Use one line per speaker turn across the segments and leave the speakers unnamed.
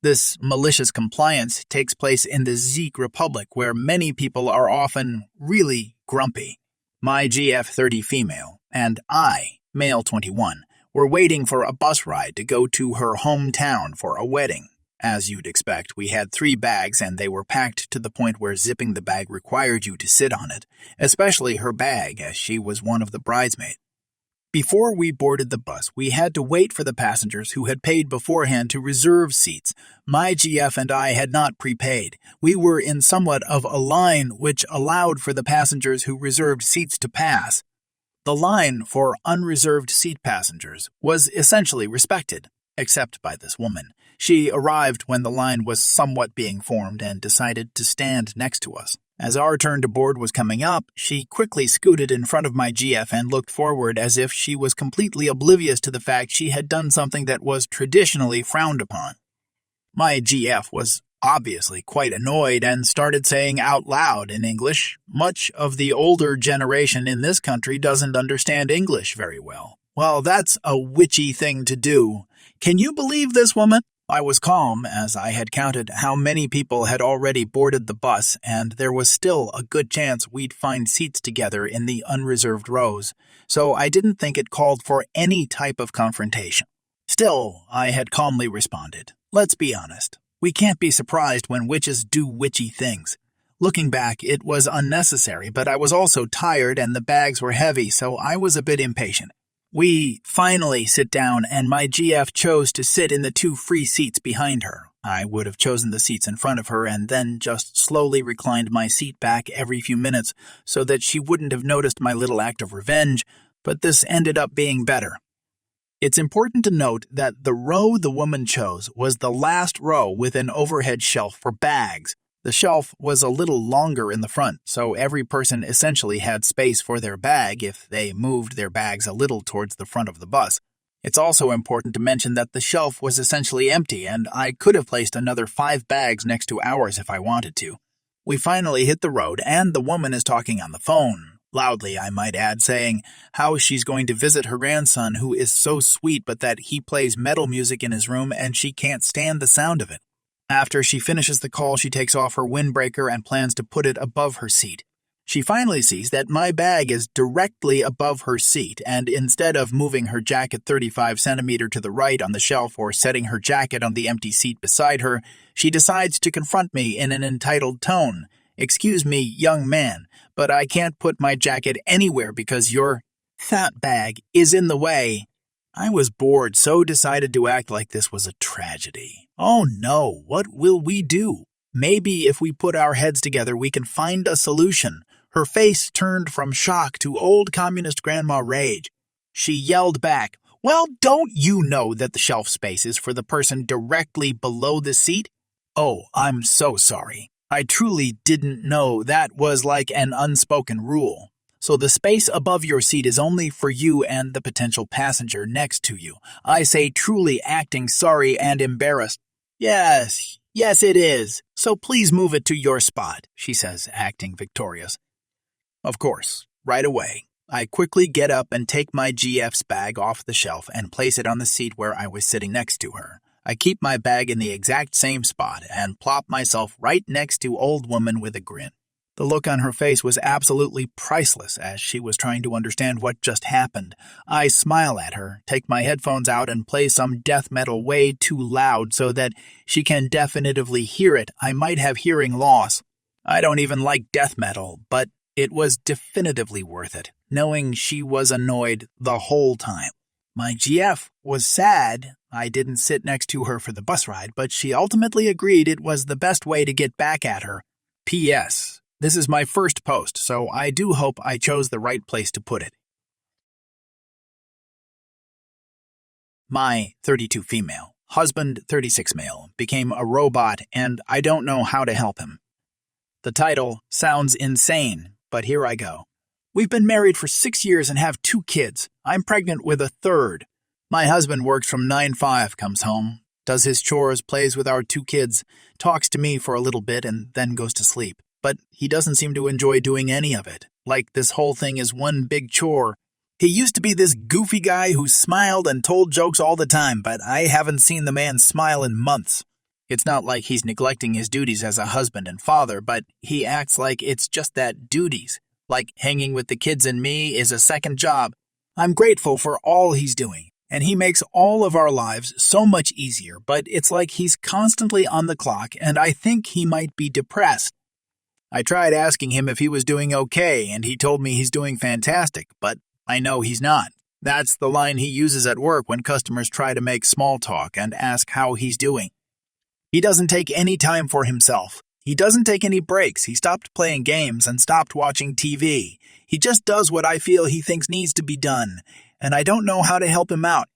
This malicious compliance takes place in the Czech Republic, where many people are often really grumpy. My GF30 female and I, male 21, were waiting for a bus ride to go to her hometown for a wedding. As you'd expect, we had 3 bags and they were packed to the point where zipping the bag required you to sit on it, especially her bag as she was one of the bridesmaids. Before we boarded the bus, we had to wait for the passengers who had paid beforehand to reserve seats. My GF and I had not prepaid. We were in somewhat of a line which allowed for the passengers who reserved seats to pass. The line for unreserved seat passengers was essentially respected, except by this woman. She arrived when the line was somewhat being formed and decided to stand next to us. As our turn to board was coming up, she quickly scooted in front of my GF and looked forward as if she was completely oblivious to the fact she had done something that was traditionally frowned upon. My GF was obviously quite annoyed and started saying out loud in English, "Much of the older generation in this country doesn't understand English very well." Well, that's a witchy thing to do. Can you believe this woman? I was calm as I had counted how many people had already boarded the bus, and there was still a good chance we'd find seats together in the unreserved rows, so I didn't think it called for any type of confrontation. Still, I had calmly responded, "Let's be honest. We can't be surprised when witches do witchy things." Looking back, it was unnecessary, but I was also tired and the bags were heavy, so I was a bit impatient. We finally sit down, and my GF chose to sit in the 2 free seats behind her. I would have chosen the seats in front of her and then just slowly reclined my seat back every few minutes so that she wouldn't have noticed my little act of revenge, but this ended up being better. It's important to note that the row the woman chose was the last row with an overhead shelf for bags. The shelf was a little longer in the front, so every person essentially had space for their bag if they moved their bags a little towards the front of the bus. It's also important to mention that the shelf was essentially empty, and I could have placed another 5 bags next to ours if I wanted to. We finally hit the road, and the woman is talking on the phone. Loudly, I might add, saying how she's going to visit her grandson, who is so sweet, but that he plays metal music in his room and she can't stand the sound of it. After she finishes the call, she takes off her windbreaker and plans to put it above her seat. She finally sees that my bag is directly above her seat, and instead of moving her jacket 35 centimeters to the right on the shelf or setting her jacket on the empty seat beside her, she decides to confront me in an entitled tone. "Excuse me, young man, but I can't put my jacket anywhere because your fat bag is in the way." I was bored, so decided to act like this was a tragedy. Oh no, what will we do? Maybe if we put our heads together, we can find a solution. Her face turned from shock to old communist grandma rage. She yelled back, "Well, don't you know that the shelf space is for the person directly below the seat?" "Oh, I'm so sorry. I truly didn't know that was like an unspoken rule. So the space above your seat is only for you and the potential passenger next to you. I say, truly acting sorry and embarrassed." Yes, it is. So please move it to your spot," she says, acting victorious. Of course, right away, I quickly get up and take my GF's bag off the shelf and place it on the seat where I was sitting next to her. I keep my bag in the exact same spot and plop myself right next to old woman with a grin. The look on her face was absolutely priceless as she was trying to understand what just happened. I smile at her, take my headphones out, and play some death metal way too loud so that she can definitively hear it. I might have hearing loss. I don't even like death metal, but it was definitively worth it, knowing she was annoyed the whole time. My GF was sad I didn't sit next to her for the bus ride, but she ultimately agreed it was the best way to get back at her. P.S. This is my first post, so I do hope I chose the right place to put it. My 32 female, husband 36 male, became a robot and I don't know how to help him. The title sounds insane, but here I go. We've been married for 6 years and have 2 kids. I'm pregnant with a 3rd. My husband works from 9-5, comes home, does his chores, plays with our 2 kids, talks to me for a little bit and then goes to sleep. But he doesn't seem to enjoy doing any of it, like this whole thing is one big chore. He used to be this goofy guy who smiled and told jokes all the time, but I haven't seen the man smile in months. It's not like he's neglecting his duties as a husband and father, but he acts like it's just that duties. Like hanging with the kids and me is a second job. I'm grateful for all he's doing, and he makes all of our lives so much easier, but it's like he's constantly on the clock, and I think he might be depressed. I tried asking him if he was doing okay, and he told me he's doing fantastic, but I know he's not. That's the line he uses at work when customers try to make small talk and ask how he's doing. He doesn't take any time for himself. He doesn't take any breaks. He stopped playing games and stopped watching TV. He just does what I feel he thinks needs to be done, and I don't know how to help him out.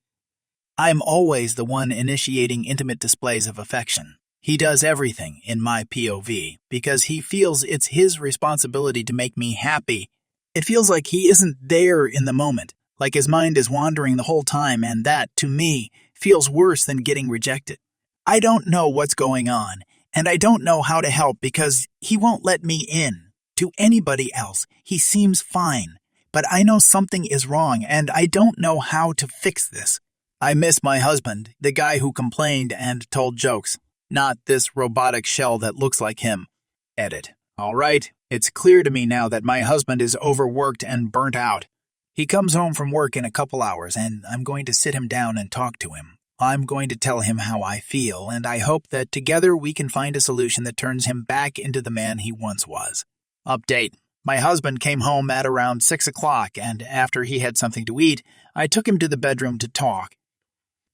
I'm always the one initiating intimate displays of affection. He does everything in my POV because he feels it's his responsibility to make me happy. It feels like he isn't there in the moment, like his mind is wandering the whole time, and that, to me, feels worse than getting rejected. I don't know what's going on, and I don't know how to help because he won't let me in. To anybody else, he seems fine, but I know something is wrong, and I don't know how to fix this. I miss my husband, the guy who complained and told jokes, not this robotic shell that looks like him. Edit. All right, it's clear to me now that my husband is overworked and burnt out. He comes home from work in a couple hours, and I'm going to sit him down and talk to him. I'm going to tell him how I feel, and I hope that together we can find a solution that turns him back into the man he once was. Update. My husband came home at around 6 o'clock, and after he had something to eat, I took him to the bedroom to talk.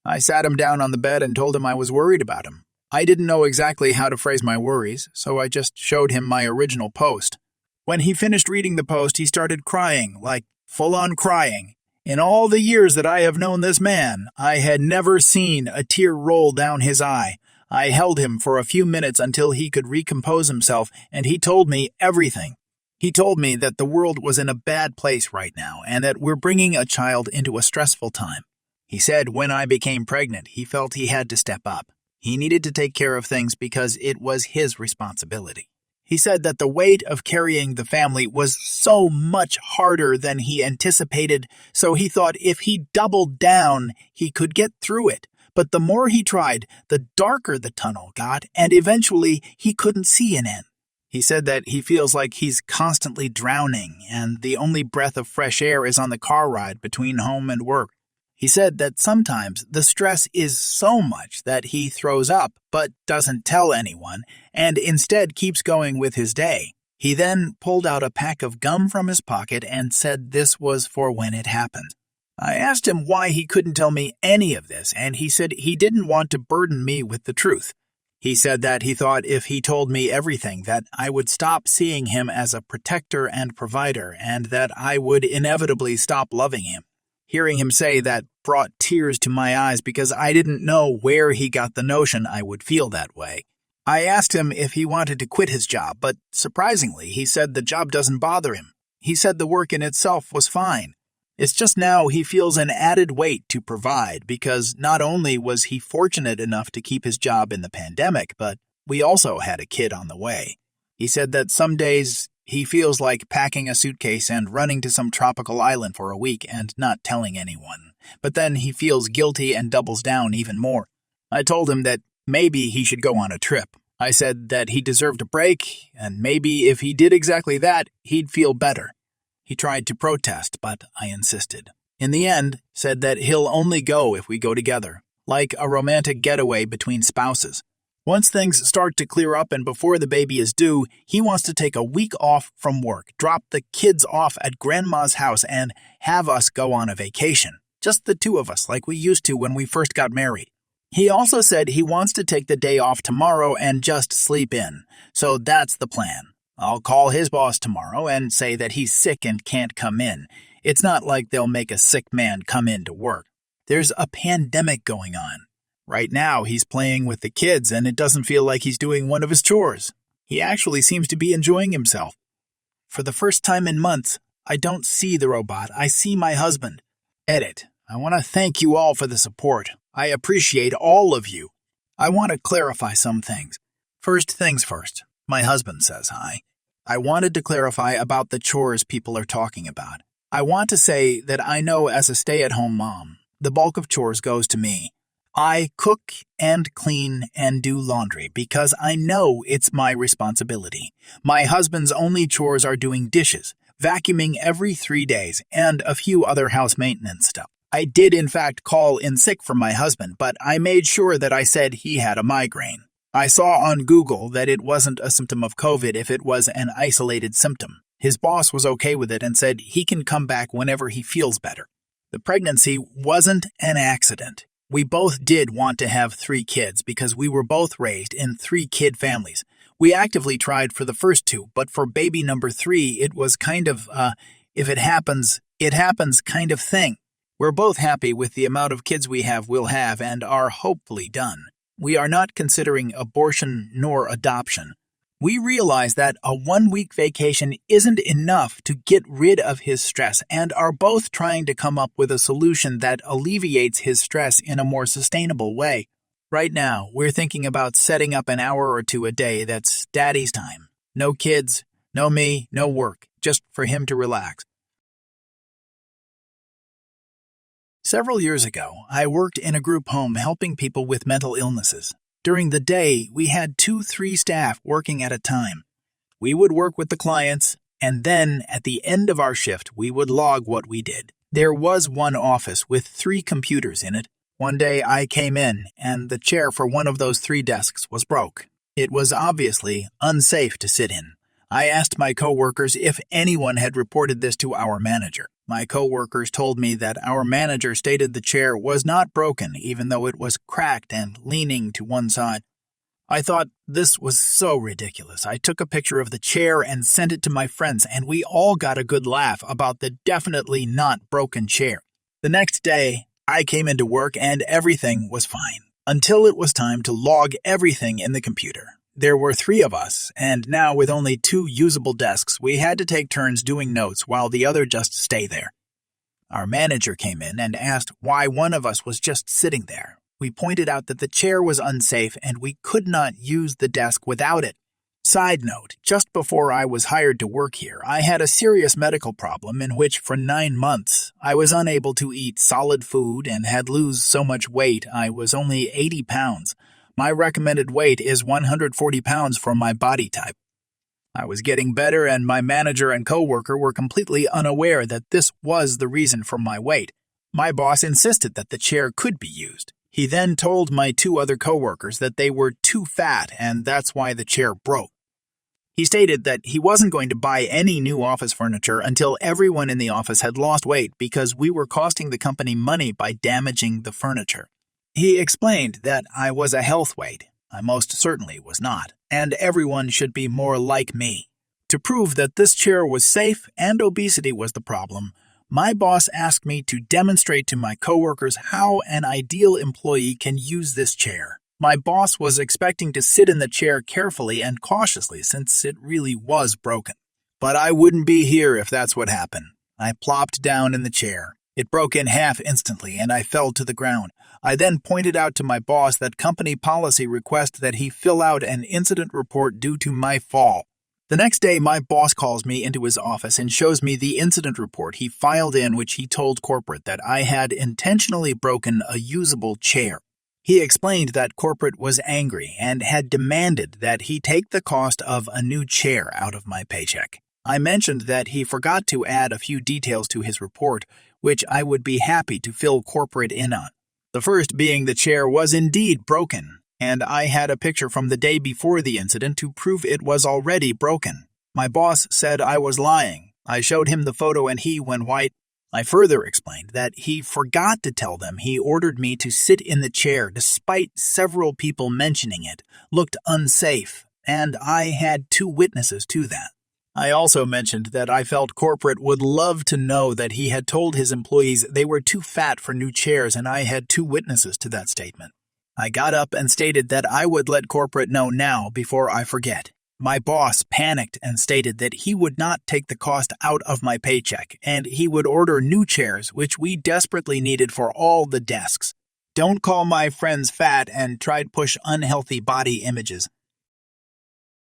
I sat him down on the bed and told him I was worried about him. I didn't know exactly how to phrase my worries, so I just showed him my original post. When he finished reading the post, he started crying, like full-on crying. In all the years that I have known this man, I had never seen a tear roll down his eye. I held him for a few minutes until he could recompose himself, and he told me everything. He told me that the world was in a bad place right now, and that we're bringing a child into a stressful time. He said when I became pregnant, he felt he had to step up. He needed to take care of things because it was his responsibility. He said that the weight of carrying the family was so much harder than he anticipated, so he thought if he doubled down, he could get through it. But the more he tried, the darker the tunnel got, and eventually he couldn't see an end. He said that he feels like he's constantly drowning, and the only breath of fresh air is on the car ride between home and work. He said that sometimes the stress is so much that he throws up, but doesn't tell anyone, and instead keeps going with his day. He then pulled out a pack of gum from his pocket and said this was for when it happened. I asked him why he couldn't tell me any of this, and he said he didn't want to burden me with the truth. He said that he thought if he told me everything, that I would stop seeing him as a protector and provider, and that I would inevitably stop loving him. Hearing him say that brought tears to my eyes because I didn't know where he got the notion I would feel that way. I asked him if he wanted to quit his job, but surprisingly, he said the job doesn't bother him. He said the work in itself was fine. It's just now he feels an added weight to provide because not only was he fortunate enough to keep his job in the pandemic, but we also had a kid on the way. He said that some days he feels like packing a suitcase and running to some tropical island for a week and not telling anyone. But then he feels guilty and doubles down even more. I told him that maybe he should go on a trip. I said that he deserved a break, and maybe if he did exactly that, he'd feel better. He tried to protest, but I insisted. In the end, said that he'll only go if we go together, like a romantic getaway between spouses. Once things start to clear up and before the baby is due, he wants to take a week off from work, drop the kids off at Grandma's house, and have us go on a vacation. Just the two of us, like we used to when we first got married. He also said he wants to take the day off tomorrow and just sleep in. So that's the plan. I'll call his boss tomorrow and say that he's sick and can't come in. It's not like they'll make a sick man come in to work. There's a pandemic going on. Right now, he's playing with the kids, and it doesn't feel like he's doing one of his chores. He actually seems to be enjoying himself. For the first time in months, I don't see the robot. I see my husband. Edit. I want to thank you all for the support. I appreciate all of you. I want to clarify some things. First things first. My husband says hi. I wanted to clarify about the chores people are talking about. I want to say that I know as a stay-at-home mom, the bulk of chores goes to me. I cook and clean and do laundry because I know it's my responsibility. My husband's only chores are doing dishes, vacuuming every 3 days, and a few other house maintenance stuff. I did in fact call in sick for my husband, but I made sure that I said he had a migraine. I saw on Google that it wasn't a symptom of COVID if it was an isolated symptom. His boss was okay with it and said he can come back whenever he feels better. The pregnancy wasn't an accident. We both did want to have 3 kids because we were both raised in 3-kid families. We actively tried for the first 2, but for baby number 3, it was kind of, if it happens kind of thing. We're both happy with the amount of kids we'll have and are hopefully done. We are not considering abortion nor adoption. We realize that a 1-week vacation isn't enough to get rid of his stress and are both trying to come up with a solution that alleviates his stress in a more sustainable way. Right now, we're thinking about setting up an hour or 2 a day that's daddy's time. No kids, no me, no work, just for him to relax. Several years ago, I worked in a group home helping people with mental illnesses. During the day, we had 2-3 staff working at a time. We would work with the clients, and then at the end of our shift, we would log what we did. There was one office with 3 computers in it. One day I came in, and the chair for one of those 3 desks was broke. It was obviously unsafe to sit in. I asked my coworkers if anyone had reported this to our manager. My coworkers told me that our manager stated the chair was not broken even though it was cracked and leaning to one side. I thought this was so ridiculous. I took a picture of the chair and sent it to my friends, and we all got a good laugh about the definitely not broken chair. The next day, I came into work and everything was fine, until it was time to log everything in the computer. There were 3 of us, and now with only 2 usable desks, we had to take turns doing notes while the other just stay there. Our manager came in and asked why one of us was just sitting there. We pointed out that the chair was unsafe and we could not use the desk without it. Side note, just before I was hired to work here, I had a serious medical problem in which for 9 months I was unable to eat solid food and had lose so much weight I was only 80 pounds. My recommended weight is 140 pounds for my body type. I was getting better and my manager and coworker were completely unaware that this was the reason for my weight. My boss insisted that the chair could be used. He then told my 2 other coworkers that they were too fat and that's why the chair broke. He stated that he wasn't going to buy any new office furniture until everyone in the office had lost weight because we were costing the company money by damaging the furniture. He explained that I was a health weight. I most certainly was not, and everyone should be more like me. To prove that this chair was safe and obesity was the problem, my boss asked me to demonstrate to my coworkers how an ideal employee can use this chair. My boss was expecting to sit in the chair carefully and cautiously since it really was broken. But I wouldn't be here if that's what happened. I plopped down in the chair. It broke in half instantly and I fell to the ground. I then pointed out to my boss that company policy requests that he fill out an incident report due to my fall. The next day, my boss calls me into his office and shows me the incident report he filed in which he told corporate that I had intentionally broken a usable chair. He explained that corporate was angry and had demanded that he take the cost of a new chair out of my paycheck. I mentioned that he forgot to add a few details to his report, which I would be happy to fill corporate in on. The first being the chair was indeed broken, and I had a picture from the day before the incident to prove it was already broken. My boss said I was lying. I showed him the photo and he went white. I further explained that he forgot to tell them he ordered me to sit in the chair despite several people mentioning it looked unsafe, and I had 2 witnesses to that. I also mentioned that I felt corporate would love to know that he had told his employees they were too fat for new chairs, and I had 2 witnesses to that statement. I got up and stated that I would let corporate know now before I forget. My boss panicked and stated that he would not take the cost out of my paycheck, and he would order new chairs, which we desperately needed for all the desks. Don't call my friends fat and try to push unhealthy body images.